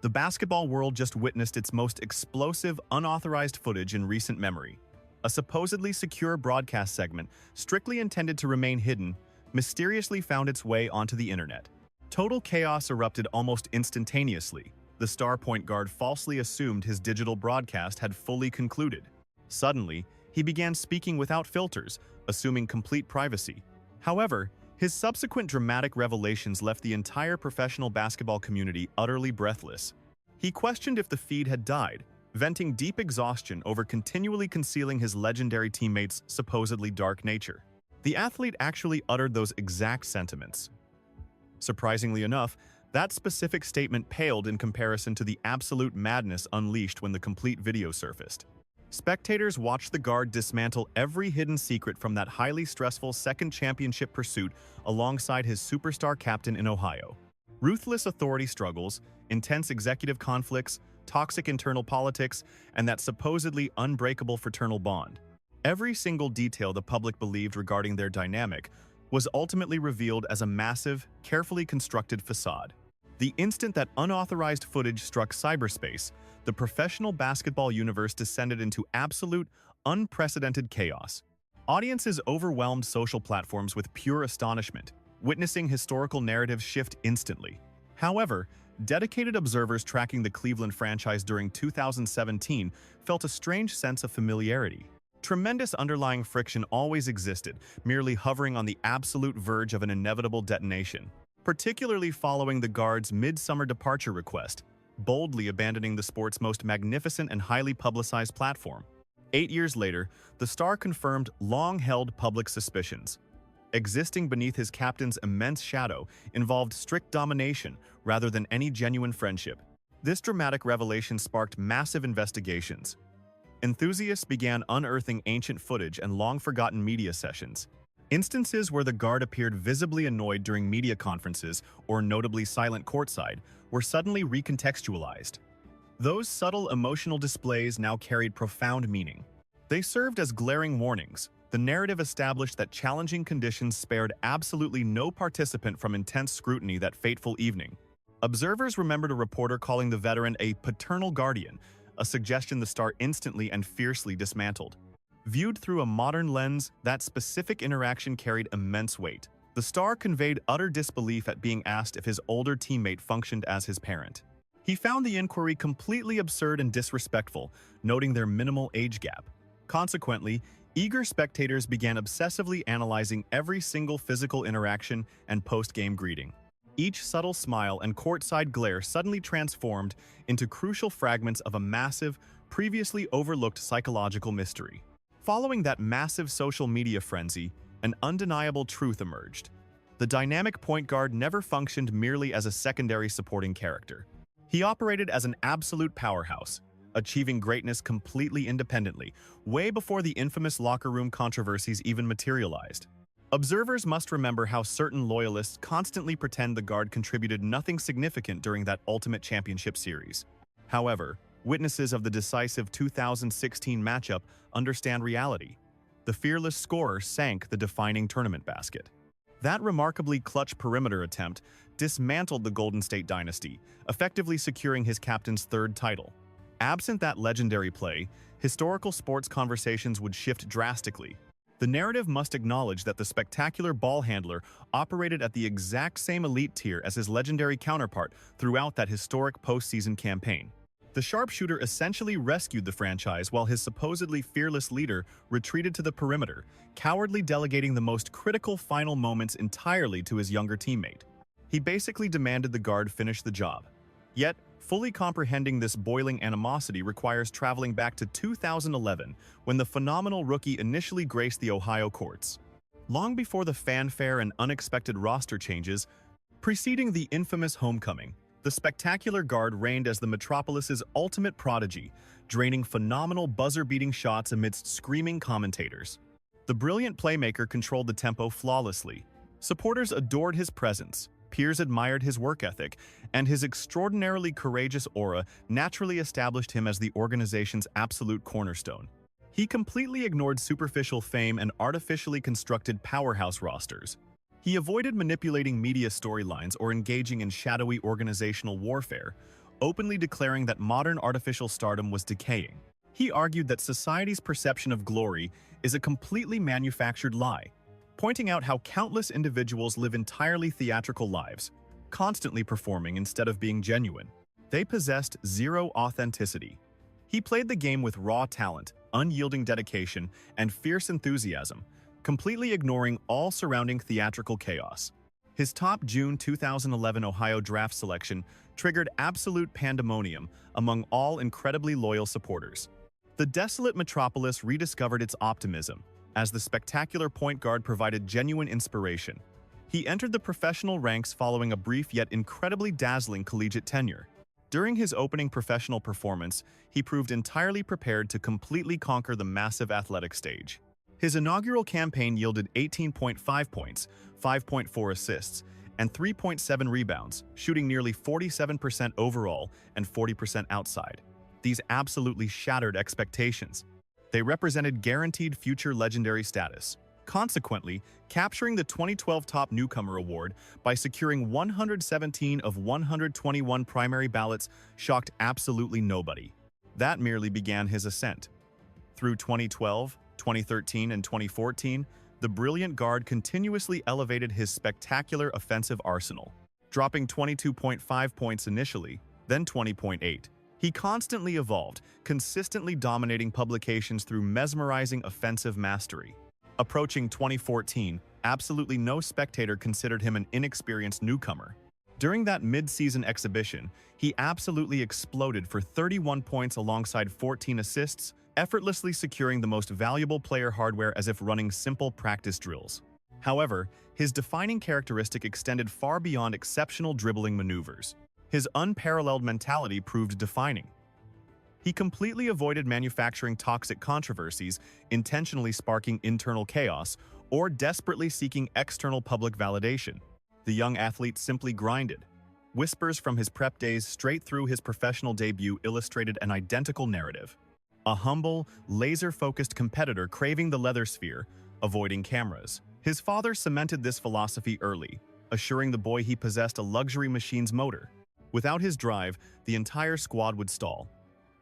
The basketball world just witnessed its most explosive, unauthorized footage in recent memory. A supposedly secure broadcast segment, strictly intended to remain hidden, mysteriously found its way onto the internet. Total chaos erupted almost instantaneously. The star point guard falsely assumed his digital broadcast had fully concluded. Suddenly, he began speaking without filters, assuming complete privacy. However, his subsequent dramatic revelations left the entire professional basketball community utterly breathless. He questioned if the feed had died, venting deep exhaustion over continually concealing his legendary teammates' supposedly dark nature. The athlete actually uttered those exact sentiments. Surprisingly enough, that specific statement paled in comparison to the absolute madness unleashed when the complete video surfaced. Spectators watched the guard dismantle every hidden secret from that highly stressful second championship pursuit alongside his superstar captain in Ohio. Ruthless authority struggles, intense executive conflicts, toxic internal politics, and that supposedly unbreakable fraternal bond. Every single detail the public believed regarding their dynamic was ultimately revealed as a massive, carefully constructed facade. The instant that unauthorized footage struck cyberspace, the professional basketball universe descended into absolute, unprecedented chaos. Audiences overwhelmed social platforms with pure astonishment, witnessing historical narratives shift instantly. However, dedicated observers tracking the Cleveland franchise during 2017 felt a strange sense of familiarity. Tremendous underlying friction always existed, merely hovering on the absolute verge of an inevitable detonation, particularly following the guard's mid-summer departure request, boldly abandoning the sport's most magnificent and highly publicized platform. 8 years later, the star confirmed long-held public suspicions. Existing beneath his captain's immense shadow involved strict domination rather than any genuine friendship. This dramatic revelation sparked massive investigations. Enthusiasts began unearthing ancient footage and long-forgotten media sessions. Instances where the guard appeared visibly annoyed during media conferences or notably silent courtside were suddenly recontextualized. Those subtle emotional displays now carried profound meaning. They served as glaring warnings. The narrative established that challenging conditions spared absolutely no participant from intense scrutiny that fateful evening. Observers remembered a reporter calling the veteran a paternal guardian, a suggestion the star instantly and fiercely dismantled. Viewed through a modern lens, that specific interaction carried immense weight. The star conveyed utter disbelief at being asked if his older teammate functioned as his parent. He found the inquiry completely absurd and disrespectful, noting their minimal age gap. Consequently, eager spectators began obsessively analyzing every single physical interaction and post-game greeting. Each subtle smile and courtside glare suddenly transformed into crucial fragments of a massive, previously overlooked psychological mystery. Following that massive social media frenzy, an undeniable truth emerged. The dynamic point guard never functioned merely as a secondary supporting character. He operated as an absolute powerhouse, achieving greatness completely independently, way before the infamous locker room controversies even materialized. Observers must remember how certain loyalists constantly pretend the guard contributed nothing significant during that ultimate championship series. However, witnesses of the decisive 2016 matchup understand reality. The fearless scorer sank the defining tournament basket. That remarkably clutch perimeter attempt dismantled the Golden State dynasty, effectively securing his captain's third title. Absent that legendary play, historical sports conversations would shift drastically. The narrative must acknowledge that the spectacular ball handler operated at the exact same elite tier as his legendary counterpart throughout that historic postseason campaign. The sharpshooter essentially rescued the franchise while his supposedly fearless leader retreated to the perimeter, cowardly delegating the most critical final moments entirely to his younger teammate. He basically demanded the guard finish the job. Yet, fully comprehending this boiling animosity requires traveling back to 2011, when the phenomenal rookie initially graced the Ohio courts. Long before the fanfare and unexpected roster changes, preceding the infamous homecoming, the spectacular guard reigned as the metropolis's ultimate prodigy, draining phenomenal buzzer-beating shots amidst screaming commentators. The brilliant playmaker controlled the tempo flawlessly. Supporters adored his presence, peers admired his work ethic, and his extraordinarily courageous aura naturally established him as the organization's absolute cornerstone. He completely ignored superficial fame and artificially constructed powerhouse rosters. He avoided manipulating media storylines or engaging in shadowy organizational warfare, openly declaring that modern artificial stardom was decaying. He argued that society's perception of glory is a completely manufactured lie, pointing out how countless individuals live entirely theatrical lives, constantly performing instead of being genuine. They possessed zero authenticity. He played the game with raw talent, unyielding dedication, and fierce enthusiasm, completely ignoring all surrounding theatrical chaos. His top June 2011 Ohio draft selection triggered absolute pandemonium among all incredibly loyal supporters. The desolate metropolis rediscovered its optimism, as the spectacular point guard provided genuine inspiration. He entered the professional ranks following a brief yet incredibly dazzling collegiate tenure. During his opening professional performance, he proved entirely prepared to completely conquer the massive athletic stage. His inaugural campaign yielded 18.5 points, 5.4 assists, and 3.7 rebounds, shooting nearly 47% overall and 40% outside. These absolutely shattered expectations. They represented guaranteed future legendary status, consequently capturing the 2012 Top Newcomer Award by securing 117 of 121 primary ballots shocked absolutely nobody. That merely began his ascent. Through 2012, 2013, and 2014, the brilliant guard continuously elevated his spectacular offensive arsenal, dropping 22.5 points initially, then 20.8. He constantly evolved, consistently dominating publications through mesmerizing offensive mastery. Approaching 2014, absolutely no spectator considered him an inexperienced newcomer. During that mid-season exhibition, he absolutely exploded for 31 points alongside 14 assists, effortlessly securing the most valuable player hardware as if running simple practice drills. However, his defining characteristic extended far beyond exceptional dribbling maneuvers. His unparalleled mentality proved defining. He completely avoided manufacturing toxic controversies, intentionally sparking internal chaos, or desperately seeking external public validation. The young athlete simply grinded. Whispers from his prep days straight through his professional debut illustrated an identical narrative. A humble, laser-focused competitor craving the leather sphere, avoiding cameras. His father cemented this philosophy early, assuring the boy he possessed a luxury machine's motor. Without his drive, the entire squad would stall.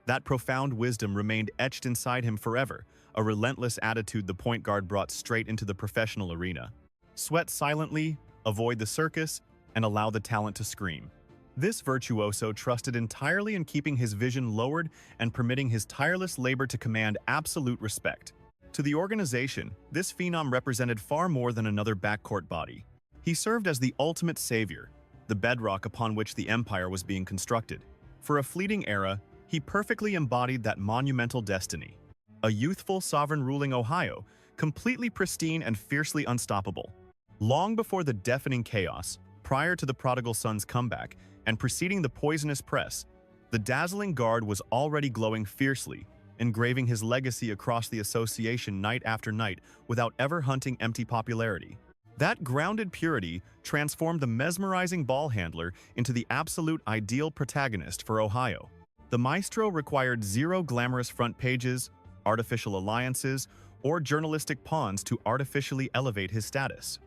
That profound wisdom remained etched inside him forever, a relentless attitude the point guard brought straight into the professional arena. Sweat silently, avoid the circus, and allow the talent to scream. This virtuoso trusted entirely in keeping his vision lowered and permitting his tireless labor to command absolute respect. To the organization, this phenom represented far more than another backcourt body. He served as the ultimate savior, the bedrock upon which the empire was being constructed. For a fleeting era, he perfectly embodied that monumental destiny. A youthful, sovereign-ruling Ohio, completely pristine and fiercely unstoppable. Long before the deafening chaos, prior to the prodigal son's comeback, and preceding the poisonous press, the dazzling guard was already glowing fiercely, engraving his legacy across the association night after night without ever hunting empty popularity. That grounded purity transformed the mesmerizing ball handler into the absolute ideal protagonist for Ohio. The maestro required zero glamorous front pages, artificial alliances, or journalistic pawns to artificially elevate his status.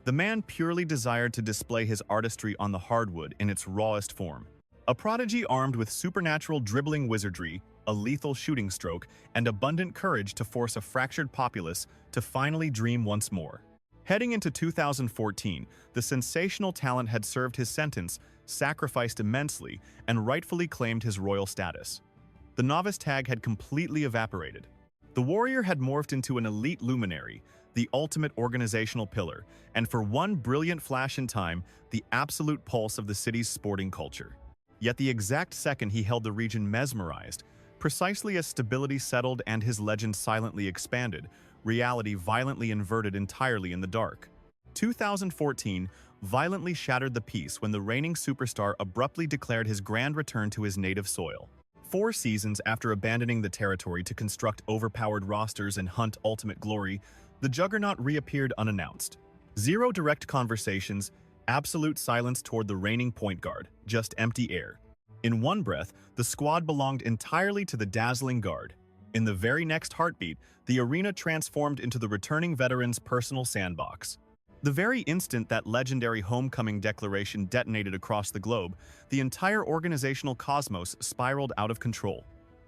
The man purely desired to display his artistry on the hardwood in its rawest form. A prodigy armed with supernatural dribbling wizardry, a lethal shooting stroke, and abundant courage to force a fractured populace to finally dream once more. Heading into 2014, the sensational talent had served his sentence, sacrificed immensely, and rightfully claimed his royal status. The novice tag had completely evaporated. The warrior had morphed into an elite luminary, the ultimate organizational pillar, and for one brilliant flash in time, the absolute pulse of the city's sporting culture. Yet the exact second he held the region mesmerized, precisely as stability settled and his legend silently expanded, reality violently inverted entirely in the dark. 2014 violently shattered the peace when the reigning superstar abruptly declared his grand return to his native soil. 4 seasons after abandoning the territory to construct overpowered rosters and hunt ultimate glory, the juggernaut reappeared unannounced. Zero direct conversations, absolute silence toward the reigning point guard, just empty air. In one breath, the squad belonged entirely to the dazzling guard. In the very next heartbeat, the arena transformed into the returning veteran's personal sandbox. The very instant that legendary homecoming declaration detonated across the globe, the entire organizational cosmos spiraled out of control.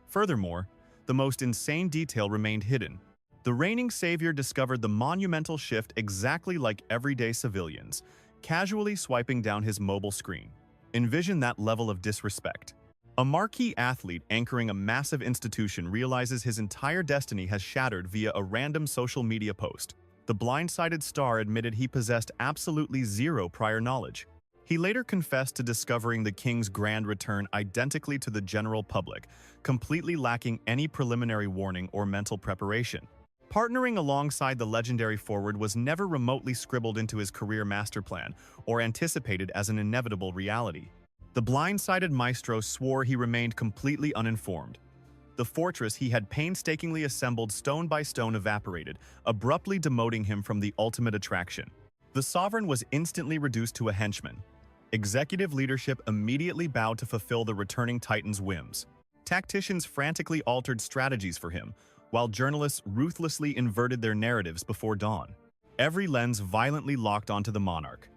Furthermore, the most insane detail remained hidden. The reigning savior discovered the monumental shift exactly like everyday civilians, casually swiping down his mobile screen. Envision that level of disrespect. A marquee athlete anchoring a massive institution realizes his entire destiny has shattered via a random social media post. The blindsided star admitted he possessed absolutely zero prior knowledge. He later confessed to discovering the king's grand return identically to the general public, completely lacking any preliminary warning or mental preparation. Partnering alongside the legendary forward was never remotely scribbled into his career master plan or anticipated as an inevitable reality. The blindsided maestro swore he remained completely uninformed. The fortress he had painstakingly assembled stone by stone evaporated, abruptly demoting him from the ultimate attraction. The sovereign was instantly reduced to a henchman. Executive leadership immediately bowed to fulfill the returning titan's whims. Tacticians frantically altered strategies for him, while journalists ruthlessly inverted their narratives before dawn. Every lens violently locked onto the monarch.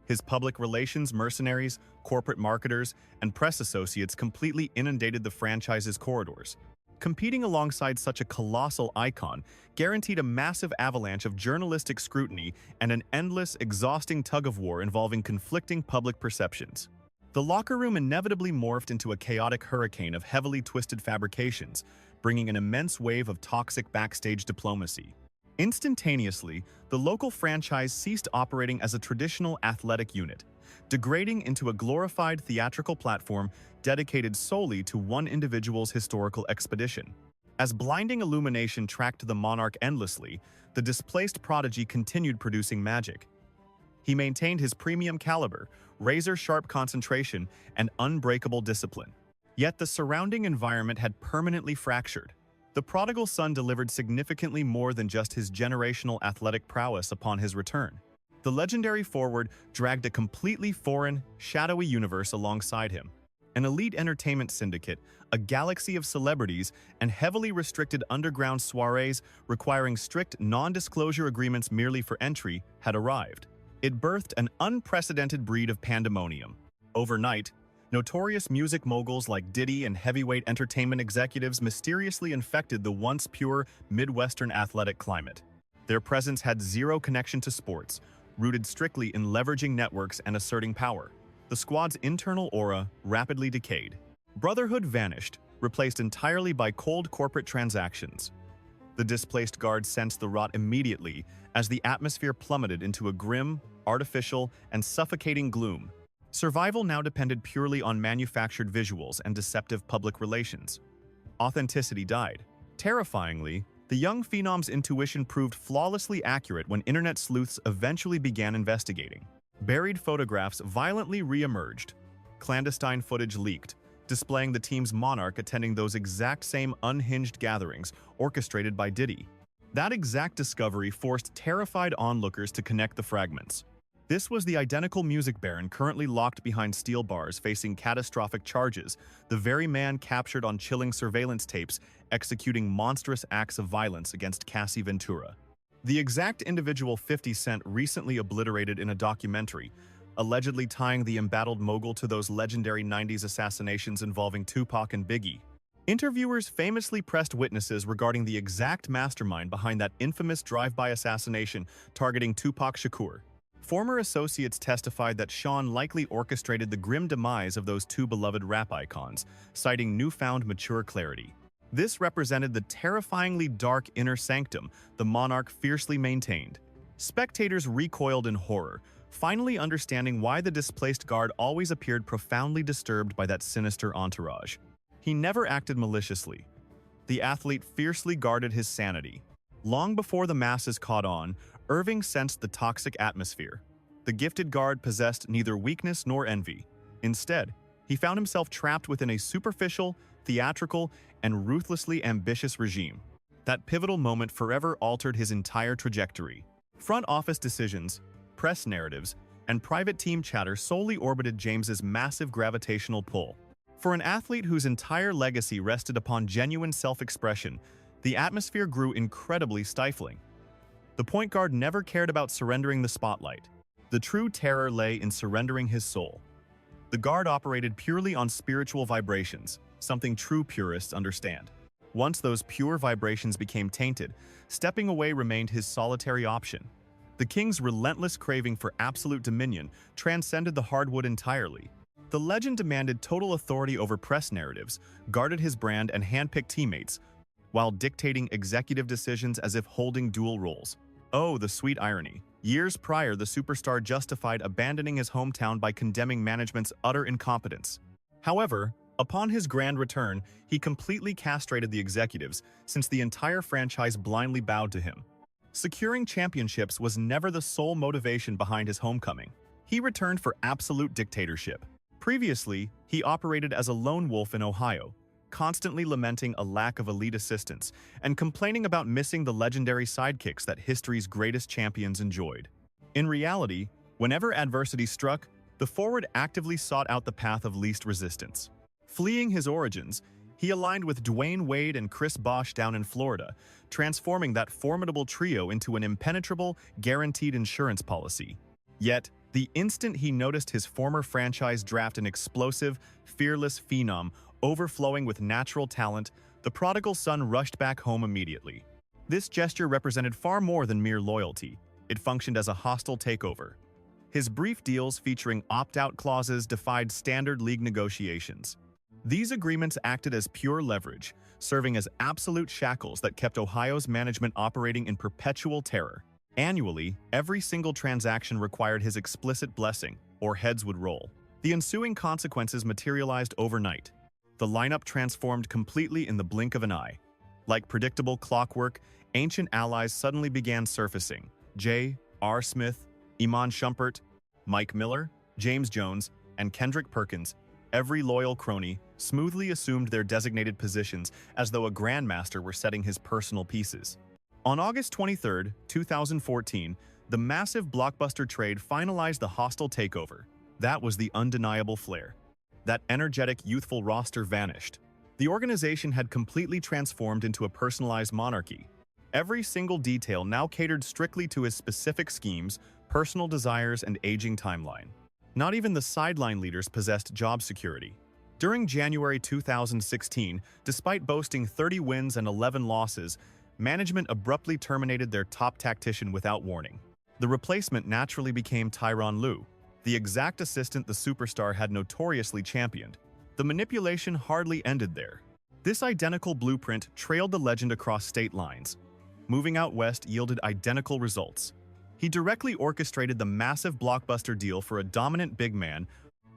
His public relations mercenaries, corporate marketers, and press associates completely inundated the franchise's corridors. Competing alongside such a colossal icon guaranteed a massive avalanche of journalistic scrutiny and an endless, exhausting tug-of-war involving conflicting public perceptions. The locker room inevitably morphed into a chaotic hurricane of heavily twisted fabrications, bringing an immense wave of toxic backstage diplomacy. Instantaneously, the local franchise ceased operating as a traditional athletic unit, degrading into a glorified theatrical platform dedicated solely to one individual's historical expedition. As blinding illumination tracked the monarch endlessly, the displaced prodigy continued producing magic. He maintained his premium caliber, razor-sharp concentration, and unbreakable discipline. Yet the surrounding environment had permanently fractured. The prodigal son delivered significantly more than just his generational athletic prowess upon his return. The legendary forward dragged a completely foreign, shadowy universe alongside him. An elite entertainment syndicate, a galaxy of celebrities, and heavily restricted underground soirees requiring strict non-disclosure agreements merely for entry had arrived. It birthed an unprecedented breed of pandemonium. Overnight, notorious music moguls like Diddy and heavyweight entertainment executives mysteriously infected the once pure Midwestern athletic climate. Their presence had zero connection to sports, rooted strictly in leveraging networks and asserting power. The squad's internal aura rapidly decayed. Brotherhood vanished, replaced entirely by cold corporate transactions. The displaced guard sensed the rot immediately as the atmosphere plummeted into a grim, artificial, and suffocating gloom. Survival now depended purely on manufactured visuals and deceptive public relations. Authenticity died. Terrifyingly, the young phenom's intuition proved flawlessly accurate when internet sleuths eventually began investigating. Buried photographs violently re-emerged. Clandestine footage leaked, displaying the team's monarch attending those exact same unhinged gatherings orchestrated by Diddy. That exact discovery forced terrified onlookers to connect the fragments. This was the identical music baron currently locked behind steel bars facing catastrophic charges, the very man captured on chilling surveillance tapes executing monstrous acts of violence against Cassie Ventura. The exact individual 50 Cent recently obliterated in a documentary, allegedly tying the embattled mogul to those legendary 90s assassinations involving Tupac and Biggie. Interviewers famously pressed witnesses regarding the exact mastermind behind that infamous drive-by assassination targeting Tupac Shakur. Former associates testified that Sean likely orchestrated the grim demise of those two beloved rap icons, citing newfound mature clarity. This represented the terrifyingly dark inner sanctum the monarch fiercely maintained. Spectators recoiled in horror, finally understanding why the displaced guard always appeared profoundly disturbed by that sinister entourage. He never acted maliciously. The athlete fiercely guarded his sanity. Long before the masses caught on, Irving sensed the toxic atmosphere. The gifted guard possessed neither weakness nor envy. Instead, he found himself trapped within a superficial, theatrical, and ruthlessly ambitious regime. That pivotal moment forever altered his entire trajectory. Front office decisions, press narratives, and private team chatter solely orbited James's massive gravitational pull. For an athlete whose entire legacy rested upon genuine self-expression, the atmosphere grew incredibly stifling. The point guard never cared about surrendering the spotlight. The true terror lay in surrendering his soul. The guard operated purely on spiritual vibrations, something true purists understand. Once those pure vibrations became tainted, stepping away remained his solitary option. The king's relentless craving for absolute dominion transcended the hardwood entirely. The legend demanded total authority over press narratives, guarded his brand and handpicked teammates, while dictating executive decisions as if holding dual roles. Oh, the sweet irony. Years prior, the superstar justified abandoning his hometown by condemning management's utter incompetence. However, upon his grand return, he completely castrated the executives, since the entire franchise blindly bowed to him. Securing championships was never the sole motivation behind his homecoming. He returned for absolute dictatorship. Previously, he operated as a lone wolf in Ohio, constantly lamenting a lack of elite assistance and complaining about missing the legendary sidekicks that history's greatest champions enjoyed. In reality, whenever adversity struck, the forward actively sought out the path of least resistance. Fleeing his origins, he aligned with Dwayne Wade and Chris Bosh down in Florida, transforming that formidable trio into an impenetrable, guaranteed insurance policy. Yet, the instant he noticed his former franchise draft an explosive, fearless phenom overflowing with natural talent, the prodigal son rushed back home immediately. This gesture represented far more than mere loyalty. It functioned as a hostile takeover. His brief deals featuring opt-out clauses defied standard league negotiations. These agreements acted as pure leverage, serving as absolute shackles that kept Ohio's management operating in perpetual terror. Annually, every single transaction required his explicit blessing, or heads would roll. The ensuing consequences materialized overnight. The lineup transformed completely in the blink of an eye. Like predictable clockwork, ancient allies suddenly began surfacing. J.R. Smith, Iman Shumpert, Mike Miller, James Jones, and Kendrick Perkins, every loyal crony, smoothly assumed their designated positions as though a grandmaster were setting his personal pieces. On August 23, 2014, the massive blockbuster trade finalized the hostile takeover. That was the undeniable flair. That energetic, youthful roster vanished. The organization had completely transformed into a personalized monarchy. Every single detail now catered strictly to his specific schemes, personal desires, and aging timeline. Not even the sideline leaders possessed job security. During January 2016, despite boasting 30 wins and 11 losses, management abruptly terminated their top tactician without warning. The replacement naturally became Tyronn Lue, the exact assistant the superstar had notoriously championed. The manipulation hardly ended there. This identical blueprint trailed the legend across state lines. Moving out west yielded identical results. He directly orchestrated the massive blockbuster deal for a dominant big man,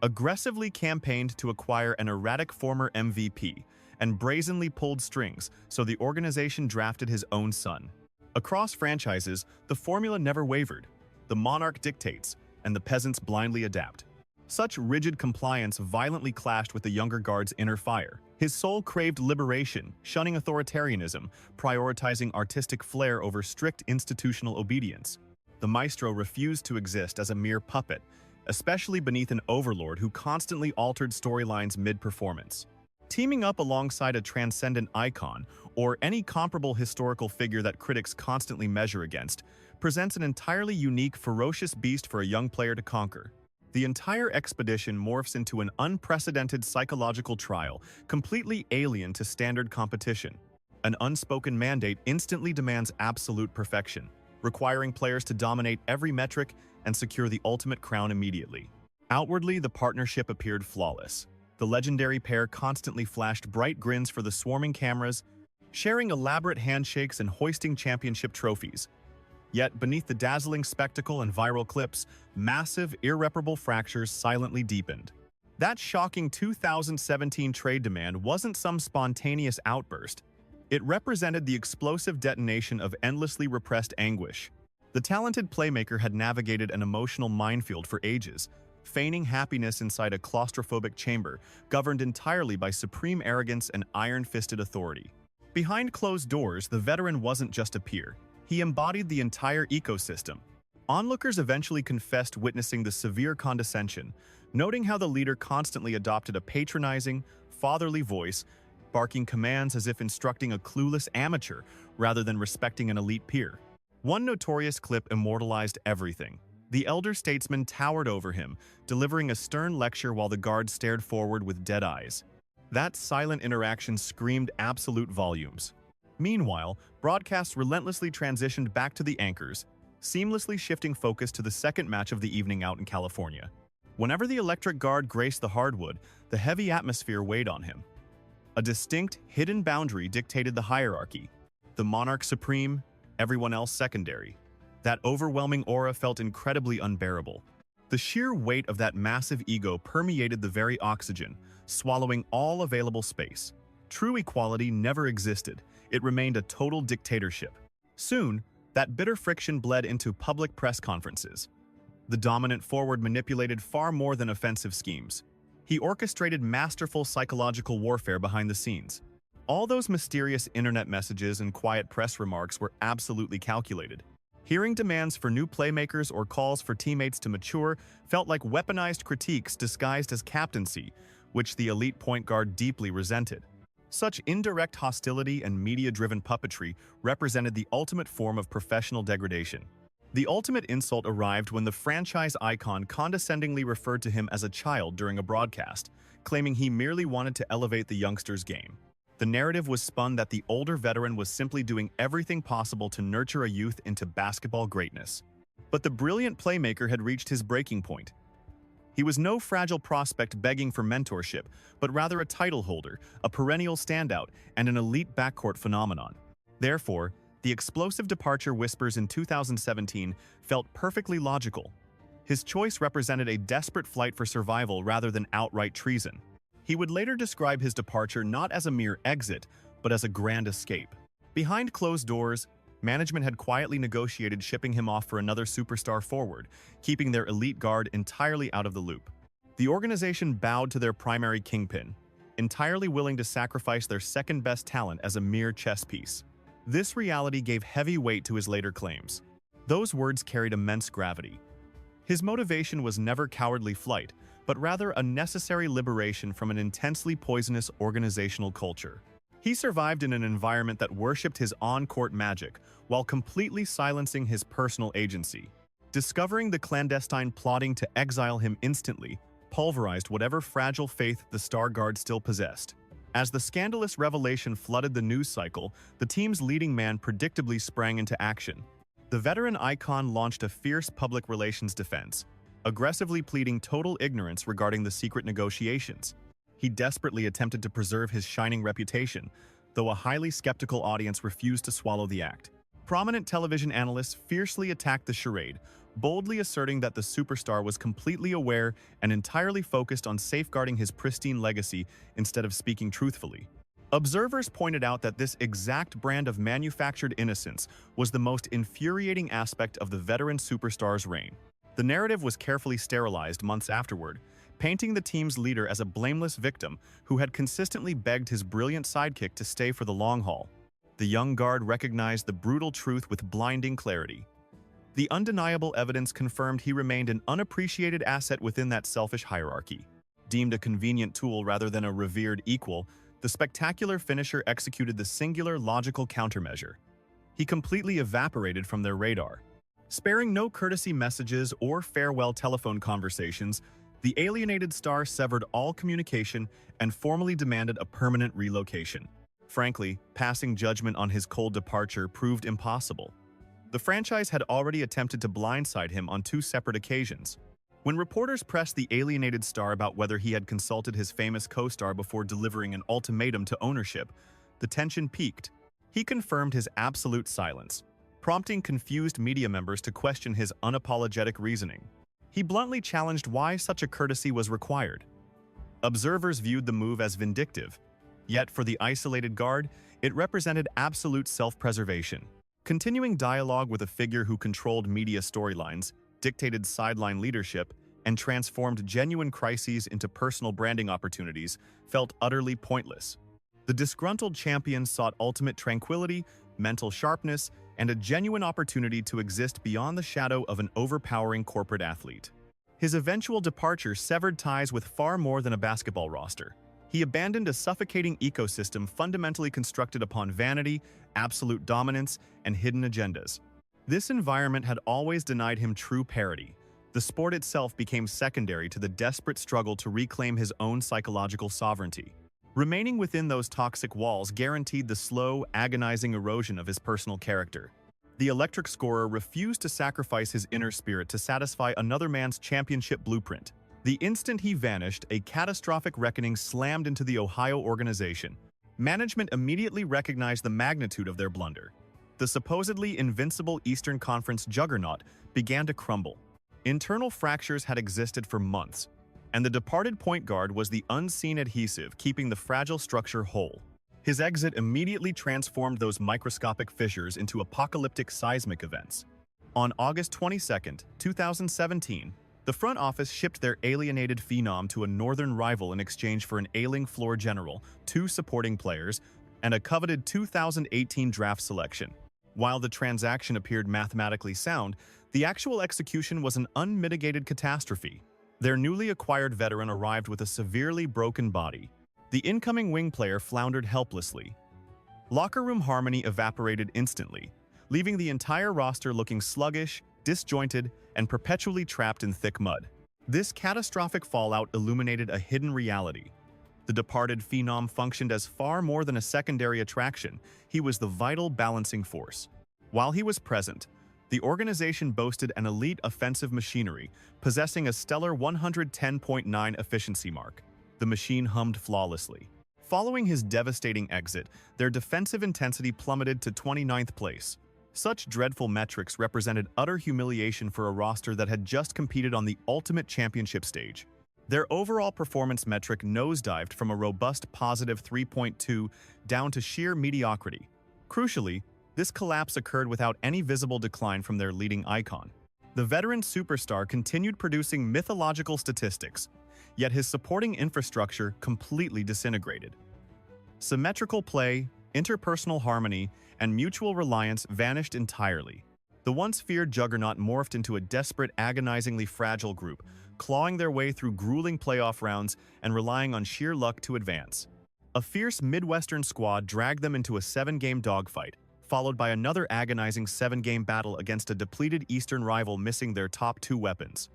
aggressively campaigned to acquire an erratic former MVP, and brazenly pulled strings so the organization drafted his own son. Across franchises, the formula never wavered. The monarch dictates, and the peasants blindly adapt. Such rigid compliance violently clashed with the younger guard's inner fire. His soul craved liberation, shunning authoritarianism, prioritizing artistic flair over strict institutional obedience. The maestro refused to exist as a mere puppet, especially beneath an overlord who constantly altered storylines mid-performance. Teaming up alongside a transcendent icon, or any comparable historical figure that critics constantly measure against, presents an entirely unique, ferocious beast for a young player to conquer. The entire expedition morphs into an unprecedented psychological trial, completely alien to standard competition. An unspoken mandate instantly demands absolute perfection, requiring players to dominate every metric and secure the ultimate crown immediately. Outwardly, the partnership appeared flawless. The legendary pair constantly flashed bright grins for the swarming cameras, sharing elaborate handshakes and hoisting championship trophies. Yet, beneath the dazzling spectacle and viral clips, massive, irreparable fractures silently deepened. That shocking 2017 trade demand wasn't some spontaneous outburst. It represented the explosive detonation of endlessly repressed anguish. The talented playmaker had navigated an emotional minefield for ages, feigning happiness inside a claustrophobic chamber governed entirely by supreme arrogance and iron-fisted authority. Behind closed doors, the veteran wasn't just a peer. He embodied the entire ecosystem. Onlookers eventually confessed witnessing the severe condescension, noting how the leader constantly adopted a patronizing, fatherly voice, barking commands as if instructing a clueless amateur rather than respecting an elite peer. One notorious clip immortalized everything. The elder statesman towered over him, delivering a stern lecture while the guard stared forward with dead eyes. That silent interaction screamed absolute volumes. Meanwhile, broadcasts relentlessly transitioned back to the anchors, seamlessly shifting focus to the second match of the evening out in California. Whenever the electric guard graced the hardwood, the heavy atmosphere weighed on him. A distinct, hidden boundary dictated the hierarchy. The monarch supreme, everyone else secondary. That overwhelming aura felt incredibly unbearable. The sheer weight of that massive ego permeated the very oxygen, swallowing all available space. True equality never existed. It remained a total dictatorship. Soon, that bitter friction bled into public press conferences. The dominant forward manipulated far more than offensive schemes. He orchestrated masterful psychological warfare behind the scenes. All those mysterious internet messages and quiet press remarks were absolutely calculated. Hearing demands for new playmakers or calls for teammates to mature felt like weaponized critiques disguised as captaincy, which the elite point guard deeply resented. Such indirect hostility and media-driven puppetry represented the ultimate form of professional degradation. The ultimate insult arrived when the franchise icon condescendingly referred to him as a child during a broadcast, claiming he merely wanted to elevate the youngster's game. The narrative was spun that the older veteran was simply doing everything possible to nurture a youth into basketball greatness. But the brilliant playmaker had reached his breaking point. He was no fragile prospect begging for mentorship, but rather a title holder, a perennial standout, and an elite backcourt phenomenon. Therefore, the explosive departure whispers in 2017 felt perfectly logical. His choice represented a desperate flight for survival rather than outright treason. He would later describe his departure not as a mere exit, but as a grand escape. Behind closed doors, management had quietly negotiated shipping him off for another superstar forward, keeping their elite guard entirely out of the loop. The organization bowed to their primary kingpin, entirely willing to sacrifice their second-best talent as a mere chess piece. This reality gave heavy weight to his later claims. Those words carried immense gravity. His motivation was never cowardly flight, but rather a necessary liberation from an intensely poisonous organizational culture. He survived in an environment that worshipped his on-court magic while completely silencing his personal agency. Discovering the clandestine plotting to exile him instantly pulverized whatever fragile faith the Star Guard still possessed. As the scandalous revelation flooded the news cycle, the team's leading man predictably sprang into action. The veteran icon launched a fierce public relations defense, aggressively pleading total ignorance regarding the secret negotiations. He desperately attempted to preserve his shining reputation, though a highly skeptical audience refused to swallow the act. Prominent television analysts fiercely attacked the charade, boldly asserting that the superstar was completely aware and entirely focused on safeguarding his pristine legacy instead of speaking truthfully. Observers pointed out that this exact brand of manufactured innocence was the most infuriating aspect of the veteran superstar's reign. The narrative was carefully sterilized months afterward, painting the team's leader as a blameless victim who had consistently begged his brilliant sidekick to stay for the long haul. The young guard recognized the brutal truth with blinding clarity. The undeniable evidence confirmed he remained an unappreciated asset within that selfish hierarchy. Deemed a convenient tool rather than a revered equal, the spectacular finisher executed the singular logical countermeasure. He completely evaporated from their radar. Sparing no courtesy messages or farewell telephone conversations, the alienated star severed all communication and formally demanded a permanent relocation. Frankly, passing judgment on his cold departure proved impossible. The franchise had already attempted to blindside him on 2 separate occasions. When reporters pressed the alienated star about whether he had consulted his famous co-star before delivering an ultimatum to ownership, the tension peaked. He confirmed his absolute silence, prompting confused media members to question his unapologetic reasoning. He bluntly challenged why such a courtesy was required. Observers viewed the move as vindictive, yet for the isolated guard, it represented absolute self-preservation. Continuing dialogue with a figure who controlled media storylines, dictated sideline leadership, and transformed genuine crises into personal branding opportunities felt utterly pointless. The disgruntled champion sought ultimate tranquility, mental sharpness, and a genuine opportunity to exist beyond the shadow of an overpowering corporate athlete. His eventual departure severed ties with far more than a basketball roster. He abandoned a suffocating ecosystem fundamentally constructed upon vanity, absolute dominance, and hidden agendas. This environment had always denied him true parity. The sport itself became secondary to the desperate struggle to reclaim his own psychological sovereignty. Remaining within those toxic walls guaranteed the slow, agonizing erosion of his personal character. The electric scorer refused to sacrifice his inner spirit to satisfy another man's championship blueprint. The instant he vanished, a catastrophic reckoning slammed into the Ohio organization. Management immediately recognized the magnitude of their blunder. The supposedly invincible Eastern Conference juggernaut began to crumble. Internal fractures had existed for months, and the departed point guard was the unseen adhesive keeping the fragile structure whole. His exit immediately transformed those microscopic fissures into apocalyptic seismic events. On August 22, 2017, the front office shipped their alienated phenom to a northern rival in exchange for an ailing floor general, 2 supporting players, and a coveted 2018 draft selection. While the transaction appeared mathematically sound, the actual execution was an unmitigated catastrophe. Their newly acquired veteran arrived with a severely broken body. The incoming wing player floundered helplessly. Locker room harmony evaporated instantly, leaving the entire roster looking sluggish, disjointed, and perpetually trapped in thick mud. This catastrophic fallout illuminated a hidden reality. The departed phenom functioned as far more than a secondary attraction. He was the vital balancing force. While he was present, the organization boasted an elite offensive machinery, possessing a stellar 110.9 efficiency mark. The machine hummed flawlessly. Following his devastating exit, their defensive intensity plummeted to 29th place. Such dreadful metrics represented utter humiliation for a roster that had just competed on the ultimate championship stage. Their overall performance metric nosedived from a robust positive 3.2 down to sheer mediocrity. Crucially, this collapse occurred without any visible decline from their leading icon. The veteran superstar continued producing mythological statistics, yet his supporting infrastructure completely disintegrated. Symmetrical play, interpersonal harmony, and mutual reliance vanished entirely. The once feared juggernaut morphed into a desperate, agonizingly fragile group, clawing their way through grueling playoff rounds and relying on sheer luck to advance. A fierce Midwestern squad dragged them into a 7-game dogfight, followed by another agonizing 7-game battle against a depleted Eastern rival missing their top 2 weapons.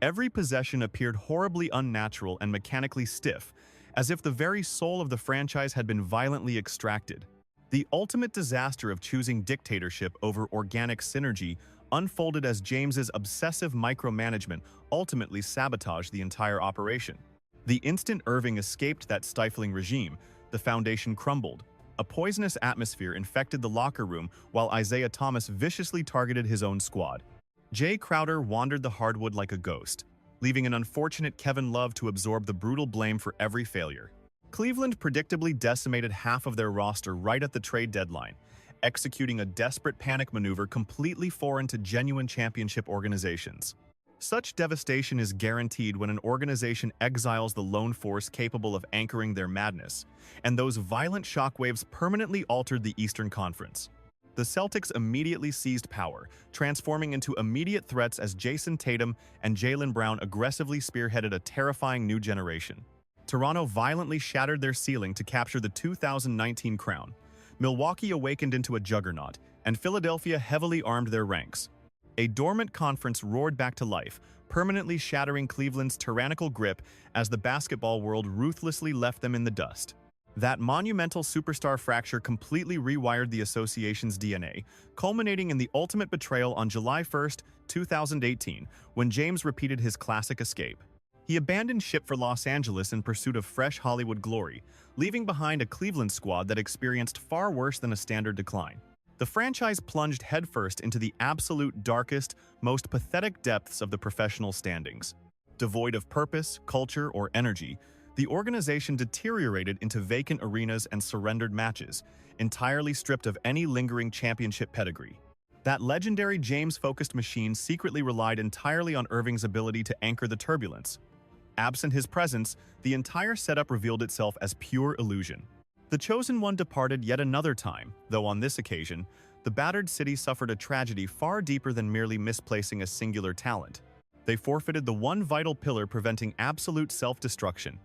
Every possession appeared horribly unnatural and mechanically stiff, as if the very soul of the franchise had been violently extracted. The ultimate disaster of choosing dictatorship over organic synergy unfolded as James's obsessive micromanagement ultimately sabotaged the entire operation. The instant Irving escaped that stifling regime, the foundation crumbled. A poisonous atmosphere infected the locker room while Isaiah Thomas viciously targeted his own squad. Jay Crowder wandered the hardwood like a ghost, leaving an unfortunate Kevin Love to absorb the brutal blame for every failure. Cleveland predictably decimated half of their roster right at the trade deadline, executing a desperate panic maneuver completely foreign to genuine championship organizations. Such devastation is guaranteed when an organization exiles the lone force capable of anchoring their madness, and those violent shockwaves permanently altered the Eastern Conference. The Celtics immediately seized power, transforming into immediate threats as Jason Tatum and Jaylen Brown aggressively spearheaded a terrifying new generation. Toronto violently shattered their ceiling to capture the 2019 crown. Milwaukee awakened into a juggernaut, and Philadelphia heavily armed their ranks. A dormant conference roared back to life, permanently shattering Cleveland's tyrannical grip as the basketball world ruthlessly left them in the dust. That monumental superstar fracture completely rewired the association's DNA, culminating in the ultimate betrayal on July 1, 2018, when James repeated his classic escape. He abandoned ship for Los Angeles in pursuit of fresh Hollywood glory, leaving behind a Cleveland squad that experienced far worse than a standard decline. The franchise plunged headfirst into the absolute darkest, most pathetic depths of the professional standings. Devoid of purpose, culture, or energy, the organization deteriorated into vacant arenas and surrendered matches, entirely stripped of any lingering championship pedigree. That legendary James-focused machine secretly relied entirely on Irving's ability to anchor the turbulence. Absent his presence, the entire setup revealed itself as pure illusion. The Chosen One departed yet another time, though on this occasion, the battered city suffered a tragedy far deeper than merely misplacing a singular talent. They forfeited the one vital pillar preventing absolute self-destruction,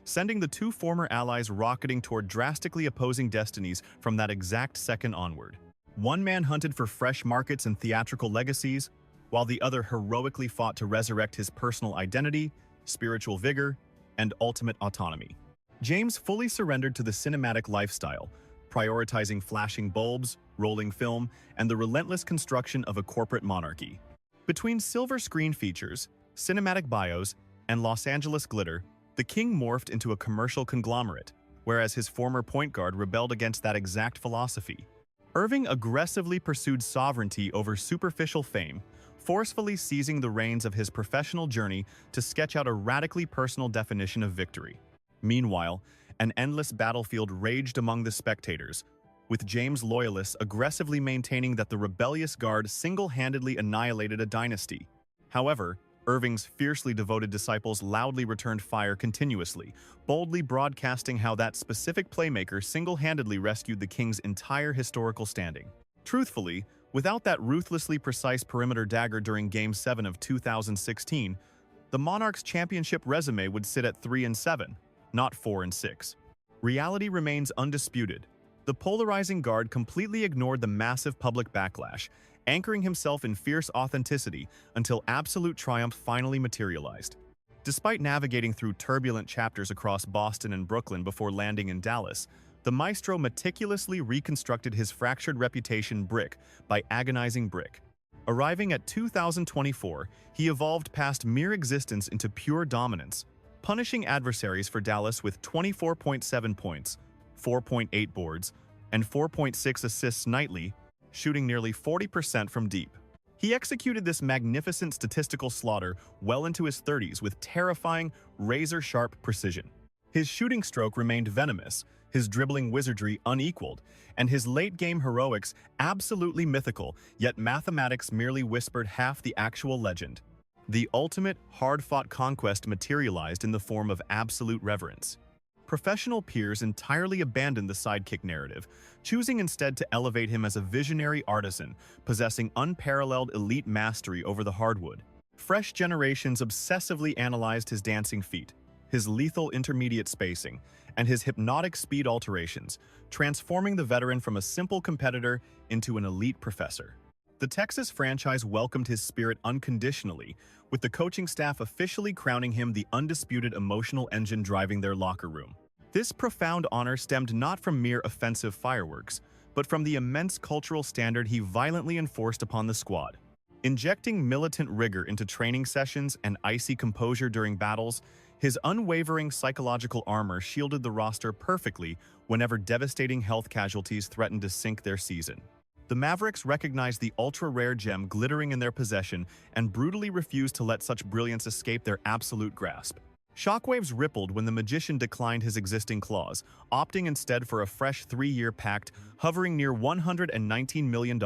sending the 2 former allies rocketing toward drastically opposing destinies from that exact second onward. One man hunted for fresh markets and theatrical legacies, while the other heroically fought to resurrect his personal identity, spiritual vigor, and ultimate autonomy. James fully surrendered to the cinematic lifestyle, prioritizing flashing bulbs, rolling film, and the relentless construction of a corporate monarchy. Between silver screen features, cinematic bios, and Los Angeles glitter, the king morphed into a commercial conglomerate, whereas his former point guard rebelled against that exact philosophy. Irving aggressively pursued sovereignty over superficial fame, forcefully seizing the reins of his professional journey to sketch out a radically personal definition of victory. Meanwhile, an endless battlefield raged among the spectators, with James' loyalists aggressively maintaining that the rebellious guard single-handedly annihilated a dynasty. However, Irving's fiercely devoted disciples loudly returned fire continuously, boldly broadcasting how that specific playmaker single-handedly rescued the king's entire historical standing. Truthfully, without that ruthlessly precise perimeter dagger during Game 7 of 2016, the Monarchs' championship resume would sit at 3-7, not 4-6. Reality remains undisputed. The polarizing guard completely ignored the massive public backlash, anchoring himself in fierce authenticity until absolute triumph finally materialized. Despite navigating through turbulent chapters across Boston and Brooklyn before landing in Dallas, the maestro meticulously reconstructed his fractured reputation brick by agonizing brick. Arriving at 2024, he evolved past mere existence into pure dominance, punishing adversaries for Dallas with 24.7 points, 4.8 boards, and 4.6 assists nightly, shooting nearly 40% from deep. He executed this magnificent statistical slaughter well into his 30s with terrifying, razor-sharp precision. His shooting stroke remained venomous, his dribbling wizardry unequaled, and his late-game heroics absolutely mythical, yet mathematics merely whispered half the actual legend. The ultimate, hard-fought conquest materialized in the form of absolute reverence. Professional peers entirely abandoned the sidekick narrative, choosing instead to elevate him as a visionary artisan, possessing unparalleled elite mastery over the hardwood. Fresh generations obsessively analyzed his dancing feet, his lethal intermediate spacing, and his hypnotic speed alterations, transforming the veteran from a simple competitor into an elite professor. The Texas franchise welcomed his spirit unconditionally, with the coaching staff officially crowning him the undisputed emotional engine driving their locker room. This profound honor stemmed not from mere offensive fireworks, but from the immense cultural standard he violently enforced upon the squad. Injecting militant rigor into training sessions and icy composure during battles, his unwavering psychological armor shielded the roster perfectly whenever devastating health casualties threatened to sink their season. The Mavericks recognized the ultra-rare gem glittering in their possession and brutally refused to let such brilliance escape their absolute grasp. Shockwaves rippled when the magician declined his existing clause, opting instead for a fresh 3-year pact hovering near $119 million,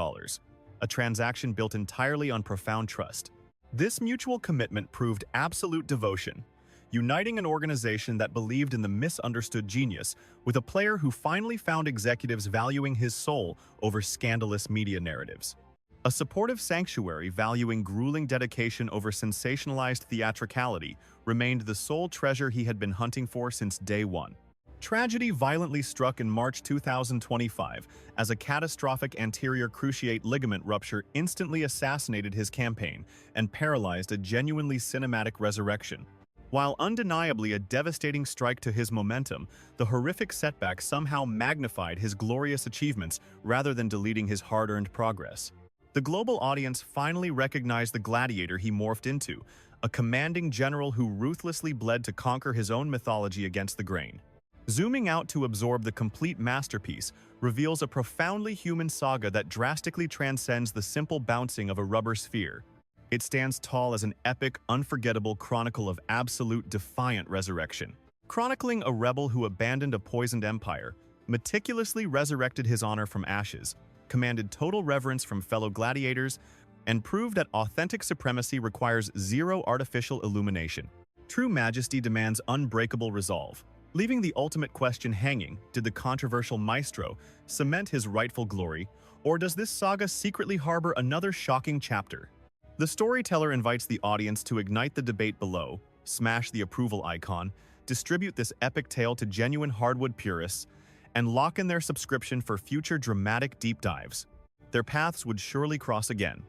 a transaction built entirely on profound trust. This mutual commitment proved absolute devotion, uniting an organization that believed in the misunderstood genius with a player who finally found executives valuing his soul over scandalous media narratives. A supportive sanctuary valuing grueling dedication over sensationalized theatricality remained the sole treasure he had been hunting for since day one. Tragedy violently struck in March 2025 as a catastrophic anterior cruciate ligament rupture instantly assassinated his campaign and paralyzed a genuinely cinematic resurrection. While undeniably a devastating strike to his momentum, the horrific setback somehow magnified his glorious achievements rather than deleting his hard-earned progress. The global audience finally recognized the gladiator he morphed into, a commanding general who ruthlessly bled to conquer his own mythology against the grain. Zooming out to absorb the complete masterpiece reveals a profoundly human saga that drastically transcends the simple bouncing of a rubber sphere. It stands tall as an epic, unforgettable chronicle of absolute defiant resurrection. Chronicling a rebel who abandoned a poisoned empire, meticulously resurrected his honor from ashes, commanded total reverence from fellow gladiators, and proved that authentic supremacy requires zero artificial illumination. True majesty demands unbreakable resolve. Leaving the ultimate question hanging, did the controversial maestro cement his rightful glory, or does this saga secretly harbor another shocking chapter? The storyteller invites the audience to ignite the debate below, smash the approval icon, distribute this epic tale to genuine hardwood purists, and lock in their subscription for future dramatic deep dives. their paths would surely cross again.